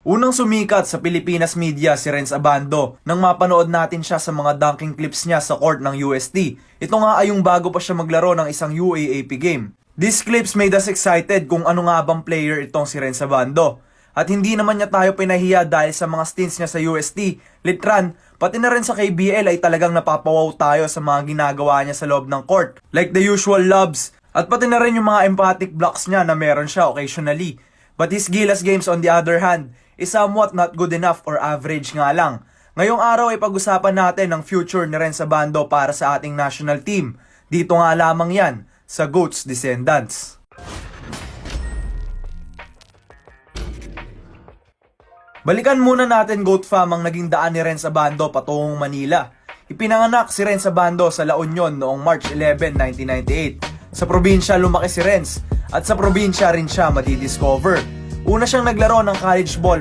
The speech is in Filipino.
Unang sumikat sa Pilipinas media si Renz Abando nang mapanood natin siya sa mga dunking clips niya sa court ng UST. Ito nga ay yung bago pa siya maglaro ng isang UAAP game. These clips made us excited kung ano nga bang player itong si Renz Abando. At hindi naman niya tayo pinahiya dahil sa mga stints niya sa UST, Litran, pati na rin sa KBL ay talagang napapawaw tayo sa mga ginagawa niya sa loob ng court. Like the usual lobs, at pati na rin yung mga emphatic blocks niya na meron siya occasionally. But his Gilas games on the other hand, is somewhat not good enough or average nga lang. Ngayong araw ay pag-usapan natin ang future ni Renz Abando para sa ating national team. Dito nga lamang yan, sa GOAT's Descendants. Balikan muna natin GOAT fam ang naging daan ni Renz Abando patungong Manila. Ipinanganak si Renz Abando sa La Union noong March 11, 1998. Sa probinsya lumaki si Renz at sa probinsya rin siya madidiscover. Una siyang naglaro ng college ball